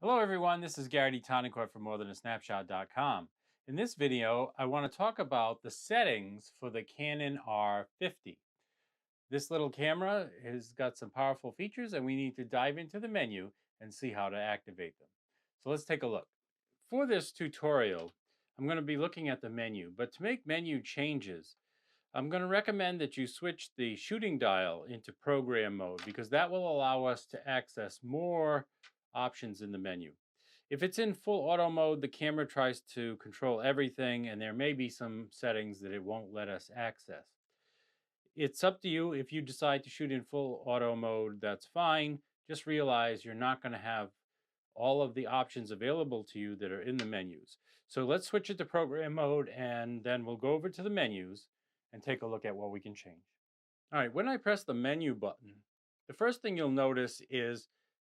Hello everyone, this is Gary Tonicourt from morethanasnapshot.com. In this video, I want to talk about the settings for the Canon R50. This little camera has got some powerful features and we need to dive into the menu and see how to activate them. So let's take a look. For this tutorial, I'm going to be looking at the menu, but to make menu changes, I'm going to recommend that you switch the shooting dial into program mode because that will allow us to access more options in the menu. If it's in full auto mode, the camera tries to control everything and there may be some settings that it won't let us access. It's up to you. If you decide to shoot in full auto mode, that's fine. Just realize you're not going to have all of the options available to you that are in the menus. So let's switch it to program mode and then we'll go over to the menus and take a look at what we can change. All right, when I press the menu button, the first thing you'll notice is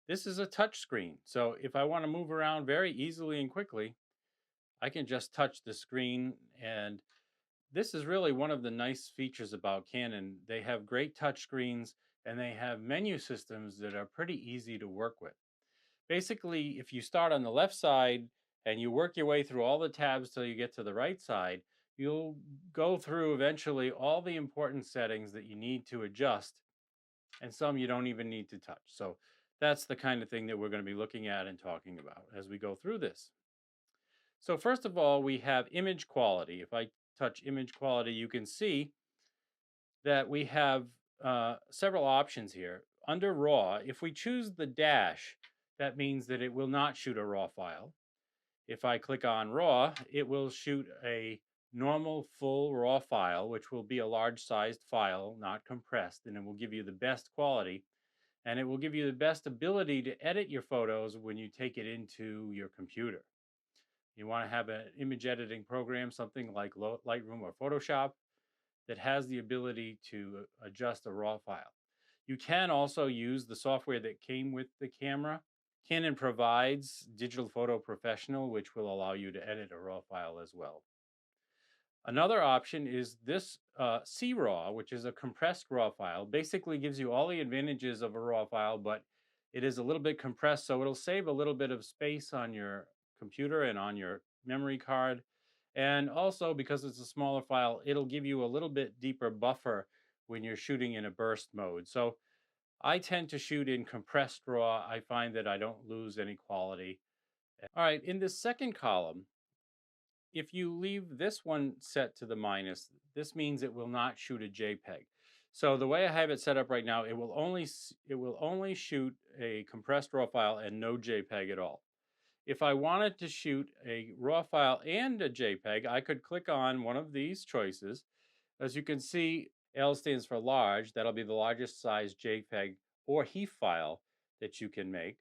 this is a touch screen. So if I want to move around very easily and quickly, I can just touch the screen. And this is really one of the nice features about Canon. They have great touch screens and they have menu systems that are pretty easy to work with. Basically, if you start on the left side and you work your way through all the tabs till you get to the right side, you'll go through eventually all the important settings that you need to adjust, and some you don't even need to touch. So that's the kind of thing that we're going to be looking at and talking about as we go through this. So first of all, we have image quality. If I touch image quality, you can see that we have several options here. Under RAW, if we choose the dash, that means that it will not shoot a RAW file. If I click on RAW, it will shoot a normal full RAW file, which will be a large sized file, not compressed, and it will give you the best quality. And it will give you the best ability to edit your photos when you take it into your computer. You want to have an image editing program, something like Lightroom or Photoshop, that has the ability to adjust a RAW file. You can also use the software that came with the camera. Canon provides Digital Photo Professional, which will allow you to edit a RAW file as well. Another option is this CRAW, which is a compressed RAW file. Basically gives you all the advantages of a RAW file, but it is a little bit compressed, so it'll save a little bit of space on your computer and on your memory card. And also, because it's a smaller file, it'll give you a little bit deeper buffer when you're shooting in a burst mode. So I tend to shoot in compressed RAW. I find that I don't lose any quality. All right, in this second column, if you leave this one set to the minus, this means it will not shoot a JPEG. So the way I have it set up right now, it will only shoot a compressed RAW file and no JPEG at all. If I wanted to shoot a RAW file and a JPEG, I could click on one of these choices. As you can see, L stands for large. That'll be the largest size JPEG or HEIF file that you can make.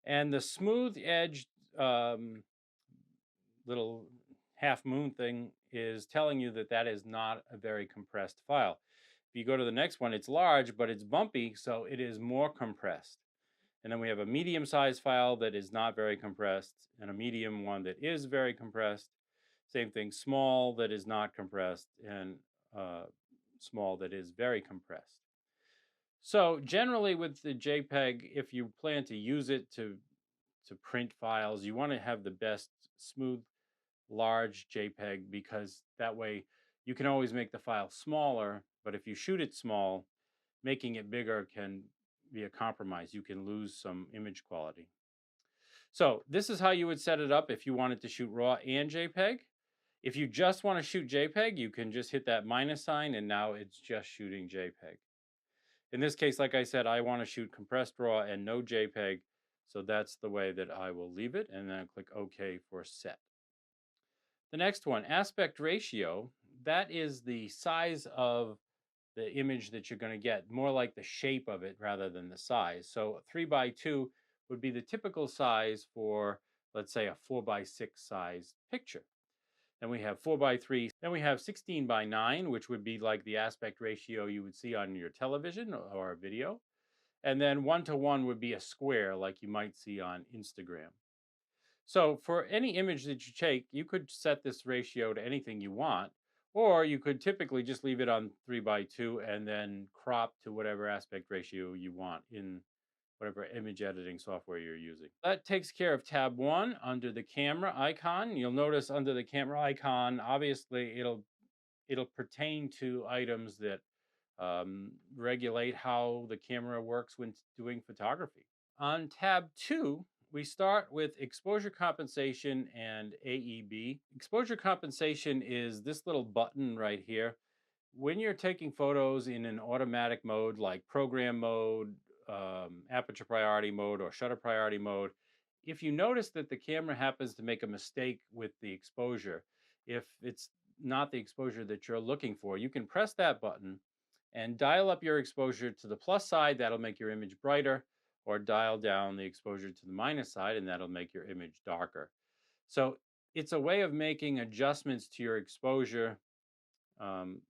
And the smooth edge little half moon thing is telling you that that is not a very compressed file. If you go to the next one, it's large, but it's bumpy, so it is more compressed. And then we have a medium sized file that is not very compressed, and a medium one that is very compressed. Same thing, small that is not compressed, and small that is very compressed. So generally with the JPEG, if you plan to use it to print files, you want to have the best smooth large JPEG, because that way you can always make the file smaller, but if you shoot it small, making it bigger can be a compromise. You can lose some image quality. So this is how you would set it up if you wanted to shoot RAW and JPEG. If you just want to shoot JPEG, you can just hit that minus sign and now it's just shooting JPEG. In this case, like I said, I want to shoot compressed RAW and no JPEG, so that's the way that I will leave it, and then click OK for set. The next one, aspect ratio, that is the size of the image that you're going to get, more like the shape of it rather than the size. So 3:2 would be the typical size for, let's say, a 4:6 size picture. Then we have 4:3. Then we have 16:9, which would be like the aspect ratio you would see on your television or a video. And then 1:1 would be a square like you might see on Instagram. So for any image that you take, you could set this ratio to anything you want, or you could typically just leave it on 3:2 and then crop to whatever aspect ratio you want in whatever image editing software you're using. That takes care of tab 1 under the camera icon. You'll notice under the camera icon, obviously it'll pertain to items that regulate how the camera works when doing photography. On tab 2, we start with exposure compensation and AEB. Exposure compensation is this little button right here. When you're taking photos in an automatic mode like program mode, aperture priority mode, or shutter priority mode, if you notice that the camera happens to make a mistake with the exposure, if it's not the exposure that you're looking for, you can press that button and dial up your exposure to the plus side. That'll make your image brighter, or dial down the exposure to the minus side, and that'll make your image darker. So it's a way of making adjustments to your exposure, um,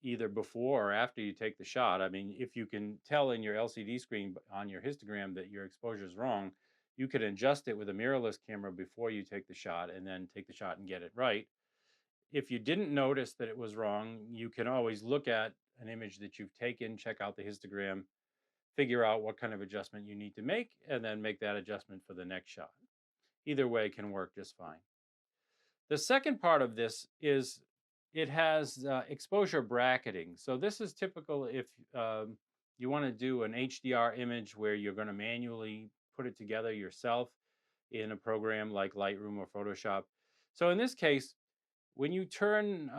either before or after you take the shot. I mean, if you can tell in your LCD screen on your histogram that your exposure is wrong, you could adjust it with a mirrorless camera before you take the shot, and then take the shot and get it right. If you didn't notice that it was wrong, you can always look at an image that you've taken, check out the histogram, figure out what kind of adjustment you need to make, and then make that adjustment for the next shot. Either way can work just fine. The second part of this is it has exposure bracketing. So this is typical if you want to do an HDR image where you're going to manually put it together yourself in a program like Lightroom or Photoshop. So in this case, when you turn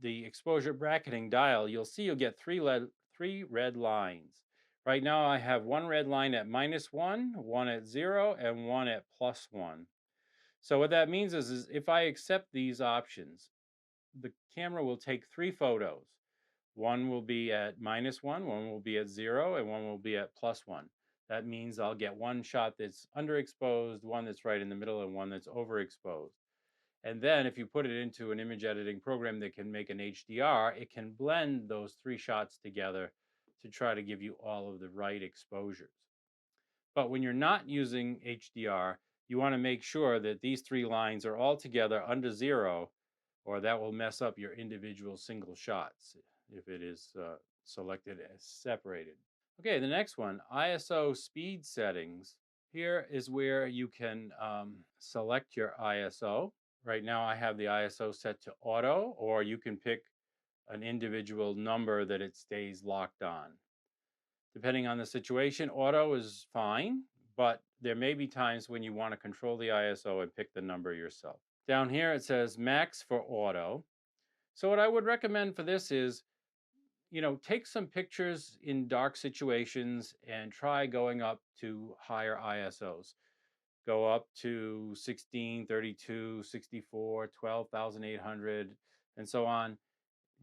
the exposure bracketing dial, you'll see you'll get three red lines. Right now I have one red line at -1, one at 0, and one at +1. So what that means is if I accept these options, the camera will take 3 photos. One will be at -1, one will be at 0, and one will be at +1. That means I'll get one shot that's underexposed, one that's right in the middle, and one that's overexposed. And then if you put it into an image editing program that can make an HDR, it can blend those 3 shots together to try to give you all of the right exposures. But when you're not using HDR, you want to make sure that these 3 lines are all together under 0, or that will mess up your individual single shots if it is selected as separated. Okay, the next one, ISO speed settings. Here is where you can select your ISO. Right now I have the ISO set to auto, or you can pick an individual number that it stays locked on. Depending on the situation, auto is fine, but there may be times when you want to control the ISO and pick the number yourself. Down here it says max for auto. So what I would recommend for this is, take some pictures in dark situations and try going up to higher ISOs. Go up to 16, 32, 64, 12,800, and so on.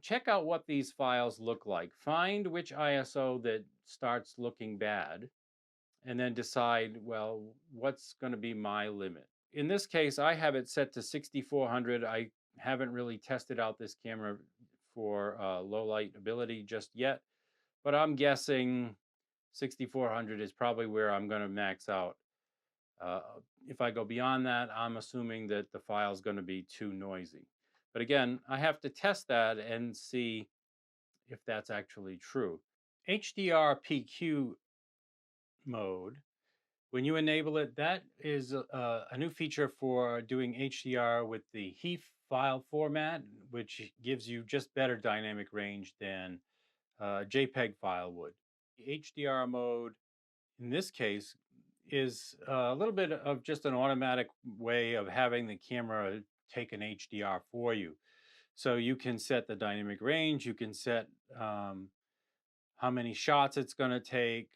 Check out what these files look like. Find which ISO that starts looking bad, and then decide, well, what's going to be my limit? In this case, I have it set to 6400. I haven't really tested out this camera for low light ability just yet, but I'm guessing 6400 is probably where I'm going to max out. If I go beyond that, I'm assuming that the file is going to be too noisy. But again, I have to test that and see if that's actually true. HDR PQ mode, when you enable it, that is a new feature for doing HDR with the HEIF file format, which gives you just better dynamic range than JPEG file would. The HDR mode, in this case, is a little bit of just an automatic way of having the camera take an HDR for you. So you can set the dynamic range, you can set how many shots it's going to take.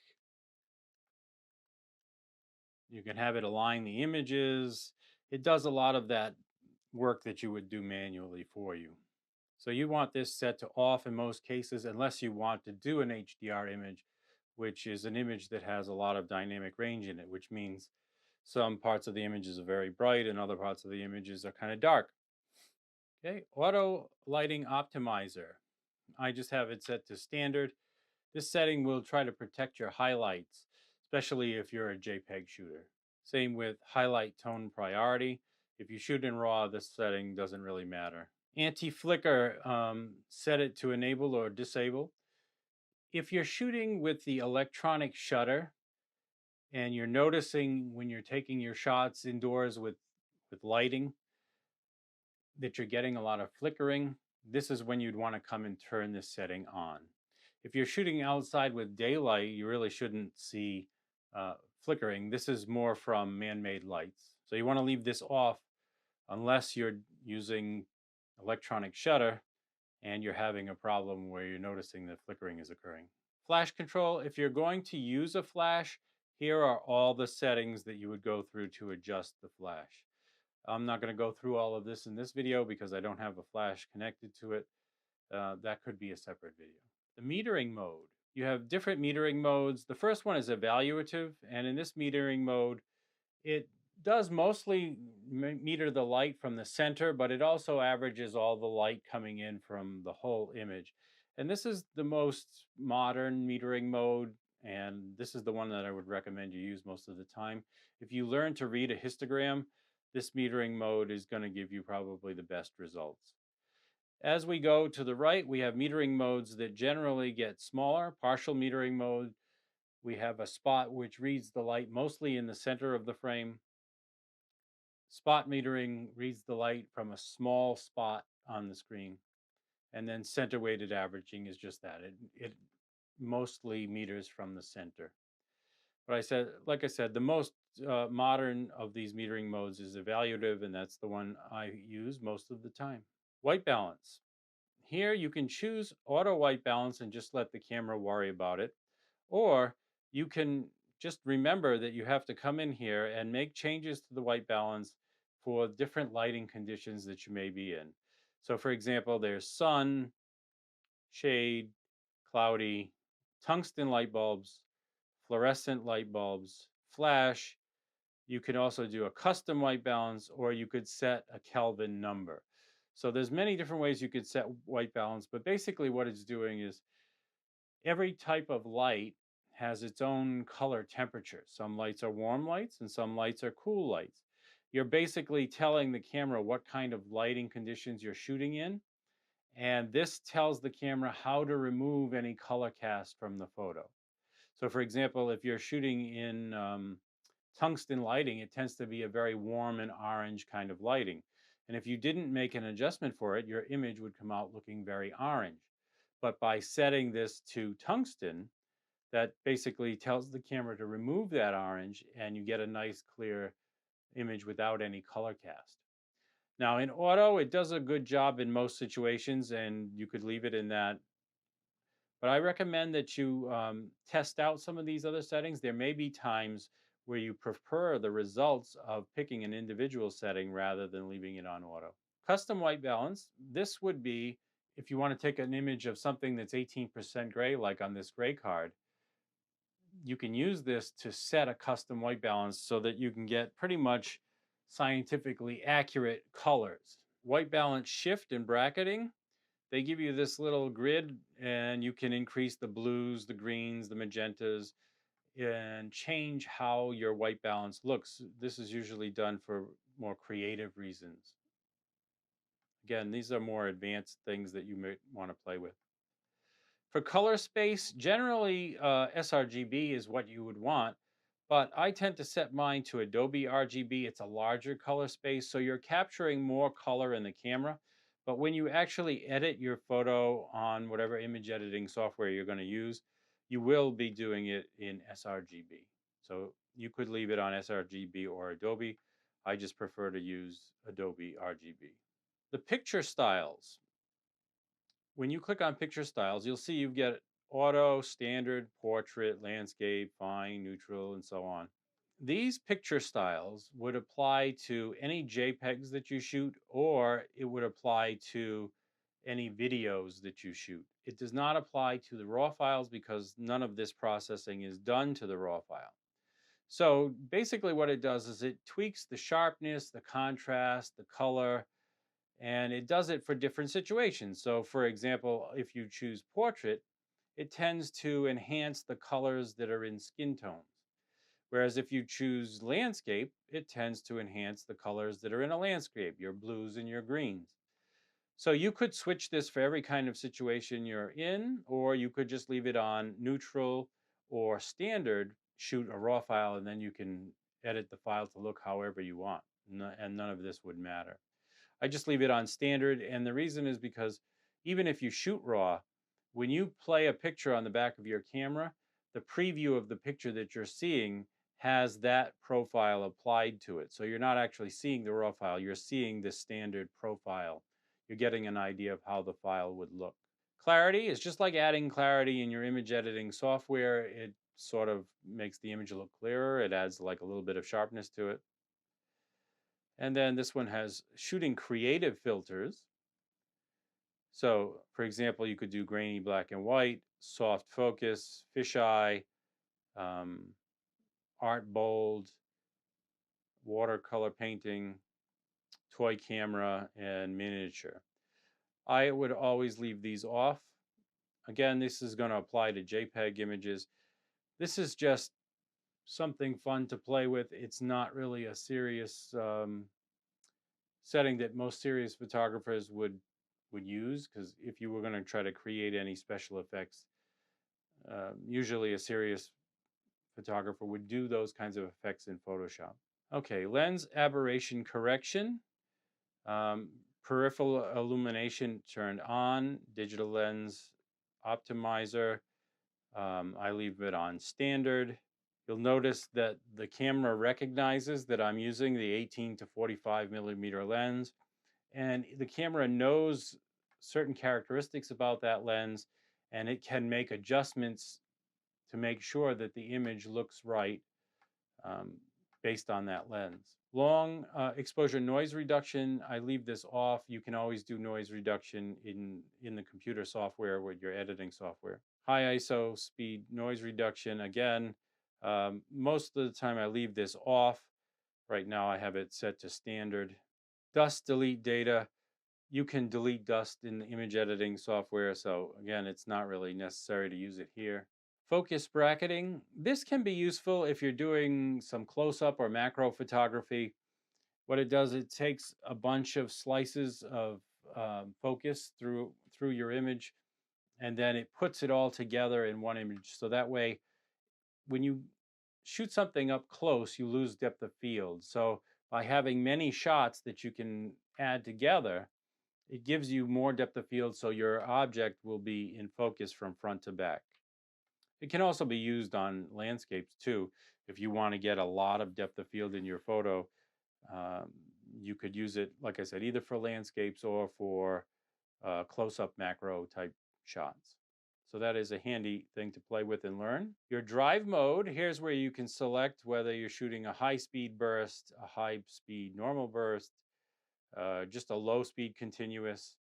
You can have it align the images. It does a lot of that work that you would do manually for you. So you want this set to off in most cases, unless you want to do an HDR image, which is an image that has a lot of dynamic range in it, which means some parts of the images are very bright and other parts of the images are kind of dark. Okay, auto lighting optimizer. I just have it set to standard. This setting will try to protect your highlights, especially if you're a JPEG shooter. Same with highlight tone priority. If you shoot in RAW, this setting doesn't really matter. Anti-flicker, set it to enable or disable. If you're shooting with the electronic shutter, and you're noticing when you're taking your shots indoors with lighting that you're getting a lot of flickering, this is when you'd want to come and turn this setting on. If you're shooting outside with daylight, you really shouldn't see uh, flickering. This is more from man-made lights. So you want to leave this off unless you're using electronic shutter and you're having a problem where you're noticing that flickering is occurring. Flash control, if you're going to use a flash, here are all the settings that you would go through to adjust the flash. I'm not going to go through all of this in this video because I don't have a flash connected to it. That could be a separate video. The metering mode. You have different metering modes. The first one is evaluative, and in this metering mode, it does mostly meter the light from the center, but it also averages all the light coming in from the whole image. And this is the most modern metering mode, and this is the one that I would recommend you use most of the time. If you learn to read a histogram, this metering mode is going to give you probably the best results. As we go to the right, we have metering modes that generally get smaller. Partial metering mode, we have a spot which reads the light mostly in the center of the frame. Spot metering reads the light from a small spot on the screen. And then center weighted averaging is just that. It mostly meters from the center. But like I said, the most modern of these metering modes is evaluative, and that's the one I use most of the time. White balance. Here you can choose auto white balance and just let the camera worry about it. Or you can just remember that you have to come in here and make changes to the white balance for different lighting conditions that you may be in. So for example, there's sun, shade, cloudy, tungsten light bulbs, fluorescent light bulbs, flash. You can also do a custom white balance, or you could set a Kelvin number. So there's many different ways you could set white balance, but basically what it's doing is every type of light has its own color temperature. Some lights are warm lights and some lights are cool lights. You're basically telling the camera what kind of lighting conditions you're shooting in, and this tells the camera how to remove any color cast from the photo. So for example, if you're shooting in tungsten lighting, it tends to be a very warm and orange kind of lighting. And if you didn't make an adjustment for it, your image would come out looking very orange. But by setting this to tungsten, that basically tells the camera to remove that orange and you get a nice clear image without any color cast. Now in auto, it does a good job in most situations and you could leave it in that. But I recommend that you test out some of these other settings. There may be times where you prefer the results of picking an individual setting rather than leaving it on auto. Custom white balance. This would be if you want to take an image of something that's 18% gray, like on this gray card, you can use this to set a custom white balance so that you can get pretty much scientifically accurate colors. White balance shift and bracketing, they give you this little grid and you can increase the blues, the greens, the magentas, and change how your white balance looks. This is usually done for more creative reasons. Again, these are more advanced things that you may want to play with. For color space, generally sRGB is what you would want, but I tend to set mine to Adobe RGB. It's a larger color space, so you're capturing more color in the camera. But when you actually edit your photo on whatever image editing software you're going to use, you will be doing it in sRGB. So you could leave it on sRGB or Adobe. I just prefer to use Adobe RGB. The picture styles. When you click on picture styles, you'll see you get auto, standard, portrait, landscape, fine, neutral, and so on. These picture styles would apply to any JPEGs that you shoot, or it would apply to any videos that you shoot. It does not apply to the RAW files because none of this processing is done to the RAW file. So basically what it does is it tweaks the sharpness, the contrast, the color, and it does it for different situations. So for example, if you choose portrait, it tends to enhance the colors that are in skin tones. Whereas if you choose landscape, it tends to enhance the colors that are in a landscape, your blues and your greens. So you could switch this for every kind of situation you're in, or you could just leave it on neutral or standard shoot a raw file and then you can edit the file to look however you want. And none of this would matter. I just leave it on standard. And the reason is because even if you shoot raw, when you play a picture on the back of your camera, the preview of the picture that you're seeing has that profile applied to it. So you're not actually seeing the raw file, you're seeing the standard profile. You're getting an idea of how the file would look. Clarity is just like adding clarity in your image editing software. It sort of makes the image look clearer. It adds like a little bit of sharpness to it. And then this one has shooting creative filters. So, for example, you could do grainy black and white, soft focus, fisheye, art bold, watercolor painting, toy camera, and miniature. I would always leave these off. Again, this is going to apply to JPEG images. This is just something fun to play with. It's not really a serious setting that most serious photographers would use, because if you were going to try to create any special effects, usually a serious photographer would do those kinds of effects in Photoshop. Okay, lens aberration correction. Peripheral illumination turned on. Digital lens optimizer. I leave it on standard. You'll notice that the camera recognizes that I'm using the 18 to 45 millimeter lens, and the camera knows certain characteristics about that lens, and it can make adjustments to make sure that the image looks right um, based on that lens. Long exposure noise reduction, I leave this off. You can always do noise reduction in the computer software with your editing software. High ISO speed noise reduction, again, most of the time I leave this off. Right now I have it set to standard. Dust delete data. You can delete dust in the image editing software, so again, it's not really necessary to use it here. Focus bracketing. This can be useful if you're doing some close-up or macro photography. What it does, it takes a bunch of slices of focus through your image, and then it puts it all together in one image. So that way, when you shoot something up close, you lose depth of field. So by having many shots that you can add together, it gives you more depth of field, so your object will be in focus from front to back. It can also be used on landscapes too. If you want to get a lot of depth of field in your photo, you could use it, like I said, either for landscapes or for close-up macro type shots. So that is a handy thing to play with and learn. Your drive mode, here's where you can select whether you're shooting a high-speed burst, a high-speed normal burst, just a low-speed continuous.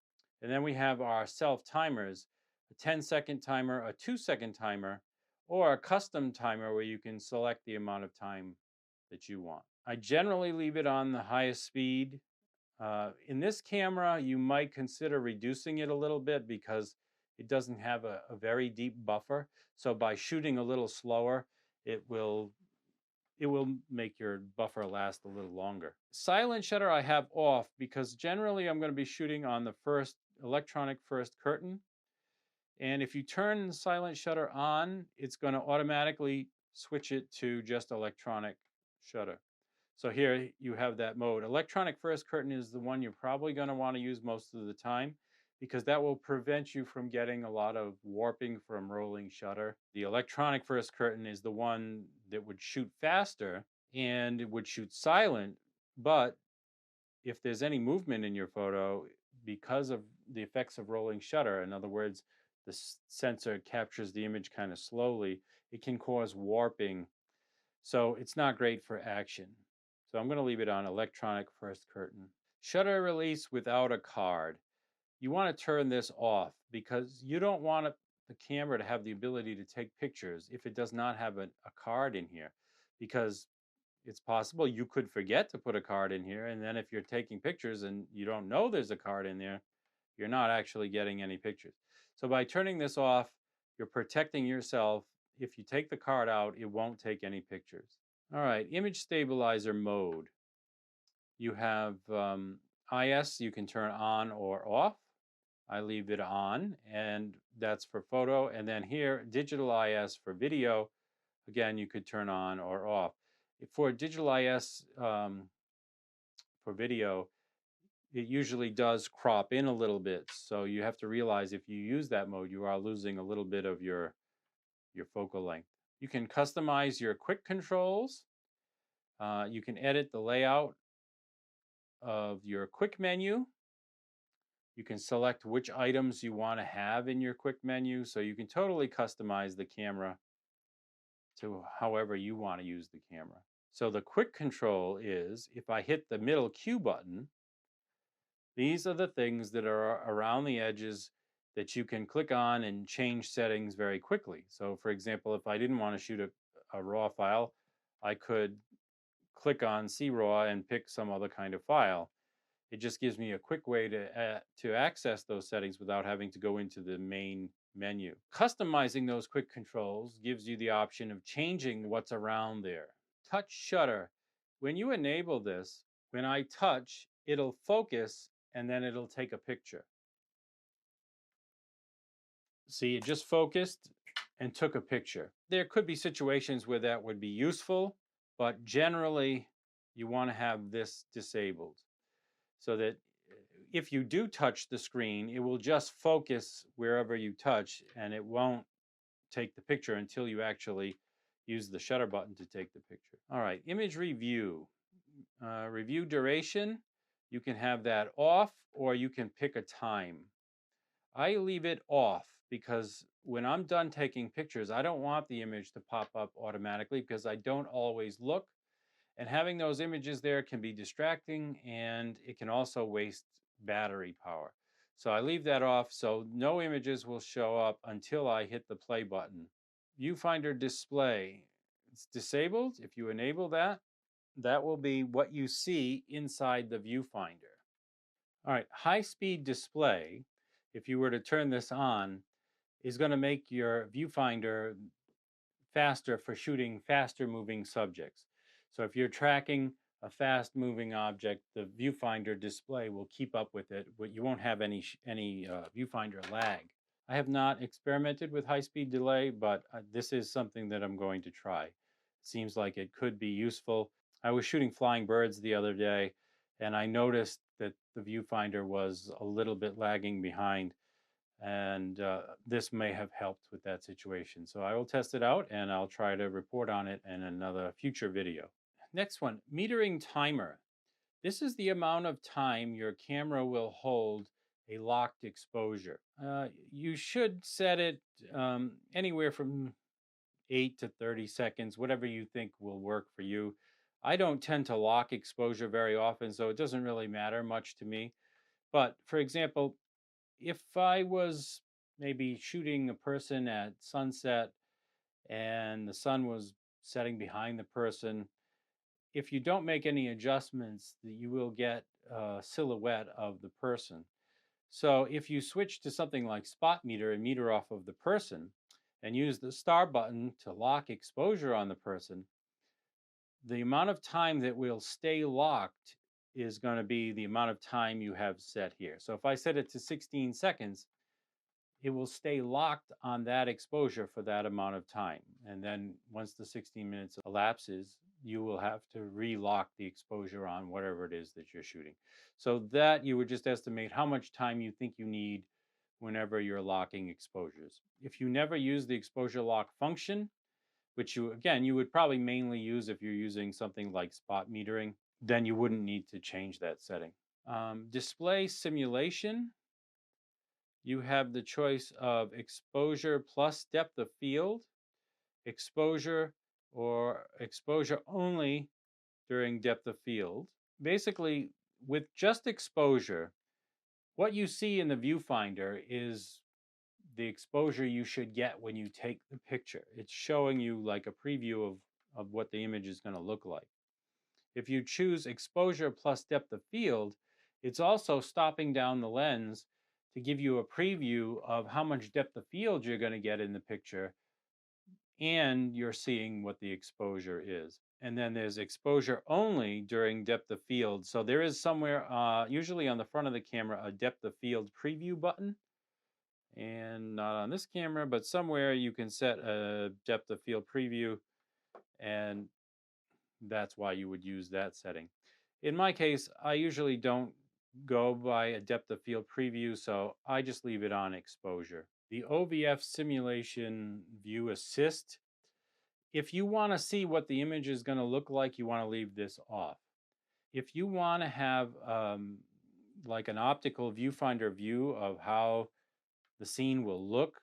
And then we have our self-timers, a 10-second timer, a 2-second timer, or a custom timer where you can select the amount of time that you want. I generally leave it on the highest speed. In this camera, you might consider reducing it a little bit because it doesn't have a very deep buffer. So by shooting a little slower, it will make your buffer last a little longer. Silent shutter I have off because generally I'm going to be shooting on the first electronic first curtain. And if you turn the silent shutter on, it's going to automatically switch it to just electronic shutter. So here you have that mode. Electronic first curtain is the one you're probably going to want to use most of the time, because that will prevent you from getting a lot of warping from rolling shutter. The electronic first curtain is the one that would shoot faster and it would shoot silent, but if there's any movement in your photo, because of the effects of rolling shutter, in other words, the sensor captures the image kind of slowly, it can cause warping. So it's not great for action. So I'm going to leave it on electronic first curtain. Shutter release without a card. You want to turn this off because you don't want the camera to have the ability to take pictures if it does not have a card in here, because it's possible you could forget to put a card in here, and then if you're taking pictures and you don't know there's a card in there, you're not actually getting any pictures. So by turning this off, you're protecting yourself. If you take the card out, it won't take any pictures. All right, image stabilizer mode. You have IS, you can turn on or off. I leave it on, and that's for photo. And then here, digital IS for video. again, you could turn on or off. For digital IS, for video, it usually does crop in a little bit. So you have to realize if you use that mode, you are losing a little bit of your focal length. You can customize your quick controls. You can edit the layout of your quick menu. You can select which items you want to have in your quick menu. So you can totally customize the camera to however you want to use the camera. So the quick control is if I hit the middle Q button, these are the things that are around the edges that you can click on and change settings very quickly. So for example, if I didn't want to shoot a RAW file, I could click on See RAW and pick some other kind of file. It just gives me a quick way to access those settings without having to go into the main menu. Customizing those quick controls gives you the option of changing what's around there. Touch shutter. When you enable this, when I touch, it'll focus and then it'll take a picture. See, it just focused and took a picture. There could be situations where that would be useful, but generally you want to have this disabled so that if you do touch the screen, it will just focus wherever you touch and it won't take the picture until you actually use the shutter button to take the picture. All right, image review. Review duration, you can have that off or you can pick a time. I leave it off because when I'm done taking pictures, I don't want the image to pop up automatically because I don't always look. And having those images there can be distracting and it can also waste battery power. So I leave that off so no images will show up until I hit the play button. Viewfinder display, it's disabled. If you enable that, that will be what you see inside the viewfinder. All right, high-speed display, if you were to turn this on, is going to make your viewfinder faster for shooting faster moving subjects. So if you're tracking a fast moving object, the viewfinder display will keep up with it, but you won't have any viewfinder lag. I have not experimented with high-speed delay, but this is something that I'm going to try. It seems like it could be useful. I was shooting flying birds the other day, and I noticed that the viewfinder was a little bit lagging behind, and this may have helped with that situation. So I will test it out, and I'll try to report on it in another future video. Next one, metering timer. This is the amount of time your camera will hold a locked exposure. You should set it anywhere from 8 to 30 seconds, whatever you think will work for you. I don't tend to lock exposure very often, so it doesn't really matter much to me. But for example, if I was maybe shooting a person at sunset and the sun was setting behind the person, if you don't make any adjustments, you will get a silhouette of the person. So if you switch to something like spot meter and meter off of the person and use the star button to lock exposure on the person, the amount of time that will stay locked is going to be the amount of time you have set here. So if I set it to 16 seconds, it will stay locked on that exposure for that amount of time. And then once the 16 minutes elapses, you will have to relock the exposure on whatever it is that you're shooting. So that you would just estimate how much time you think you need whenever you're locking exposures. If you never use the exposure lock function, which you would probably mainly use if you're using something like spot metering, then you wouldn't need to change that setting. Display simulation. You have the choice of exposure plus depth of field, exposure, or exposure only during depth of field. Basically, with just exposure, what you see in the viewfinder is the exposure you should get when you take the picture. It's showing you like a preview of what the image is going to look like. If you choose exposure plus depth of field, it's also stopping down the lens to give you a preview of how much depth of field you're going to get in the picture, and you're seeing what the exposure is. And then there's exposure only during depth of field. So there is somewhere, usually on the front of the camera, a depth of field preview button. And not on this camera, but somewhere you can set a depth of field preview and that's why you would use that setting. In my case, I usually don't go by a depth of field preview, so I just leave it on exposure. The OVF simulation view assist, if you want to see what the image is going to look like, you want to leave this off. If you want to have like an optical viewfinder view of how the scene will look,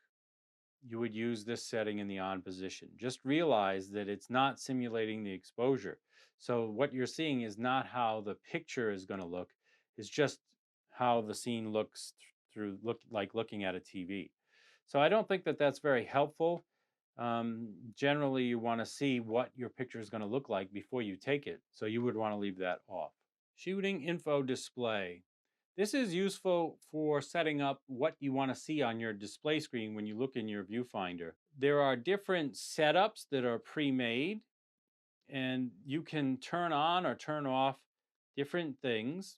you would use this setting in the on position. Just realize that it's not simulating the exposure. So what you're seeing is not how the picture is going to look. It's just how the scene looks through looking at a TV. So I don't think that that's very helpful. Generally, you want to see what your picture is going to look like before you take it. So you would want to leave that off. Shooting info display. This is useful for setting up what you want to see on your display screen when you look in your viewfinder. There are different setups that are pre-made, and you can turn on or turn off different things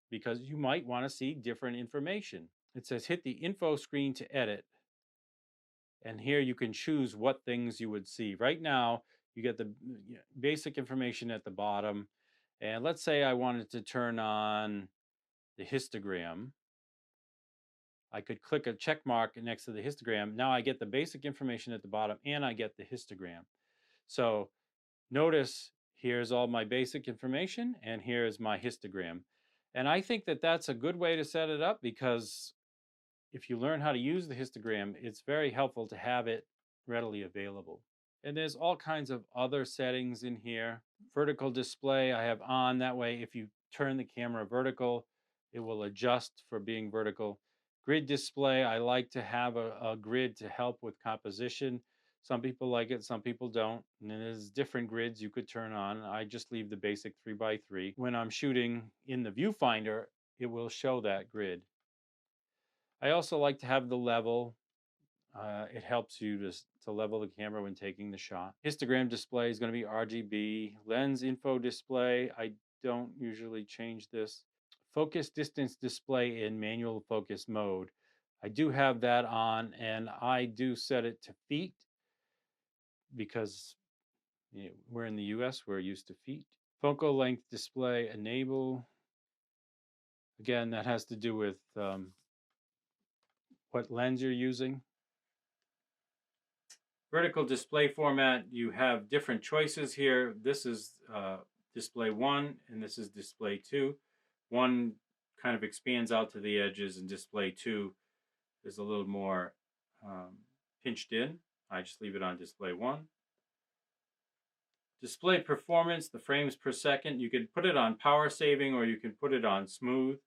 because you might want to see different information. It says hit the info screen to edit, and here you can choose what things you would see. Right now, you get the basic information at the bottom, and let's say I wanted to turn on the histogram. I could click a check mark next to the histogram. Now I get the basic information at the bottom and I get the histogram. So notice here's all my basic information and here's my histogram. And I think that that's a good way to set it up because if you learn how to use the histogram, it's very helpful to have it readily available. And there's all kinds of other settings in here. Vertical display I have on. That way, if you turn the camera vertical, it will adjust for being vertical. Grid display, I like to have a grid to help with composition. Some people like it, some people don't. And then there's different grids you could turn on. I just leave the basic 3x3. When I'm shooting in the viewfinder, it will show that grid. I also like to have the level. It helps you to level the camera when taking the shot. Histogram display is going to be RGB. Lens info display, I don't usually change this. Focus distance display in manual focus mode. I do have that on, and I do set it to feet because we're in the US, we're used to feet. Focal length display enable. Again, that has to do with what lens you're using. Vertical display format, you have different choices here. This is display 1 and this is display 2. 1 kind of expands out to the edges and display 2 is a little more pinched in. I just leave it on display 1. Display performance, the frames per second, you can put it on power saving or you can put it on smooth.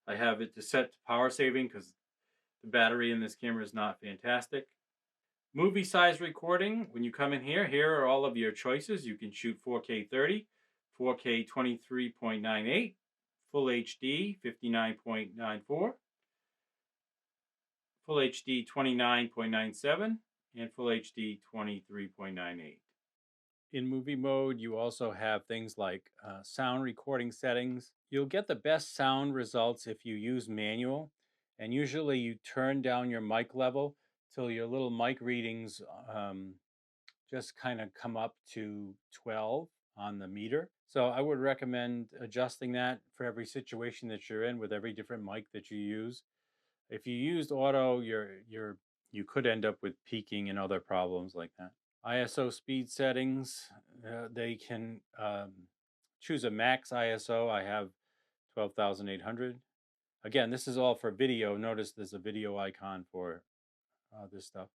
I have it to set to power saving because the battery in this camera is not fantastic. Movie size recording, when you come in here, here are all of your choices. You can shoot 4K 30, 4K 23.98, Full HD 59.94, Full HD 29.97, and Full HD 23.98. In movie mode, you also have things like sound recording settings. You'll get the best sound results if you use manual, and usually you turn down your mic level till your little mic readings just kind of come up to 12 on the meter. So I would recommend adjusting that for every situation that you're in with every different mic that you use. If you used auto, you could end up with peaking and other problems like that. ISO speed settings, they can choose a max ISO. I have 12,800. Again, this is all for video. Notice there's a video icon for this stuff.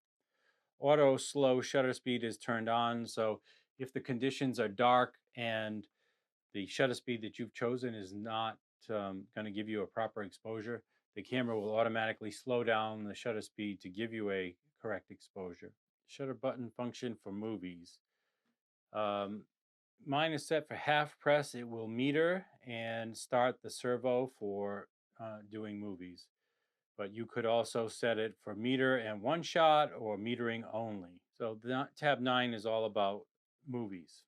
Auto slow shutter speed is turned on, so if the conditions are dark and the shutter speed that you've chosen is not going to give you a proper exposure, the camera will automatically slow down the shutter speed to give you a correct exposure. Shutter button function for movies. Mine is set for half press. It will meter and start the servo for doing movies. But you could also set it for meter and one shot or metering only. So tab 9 is all about movies.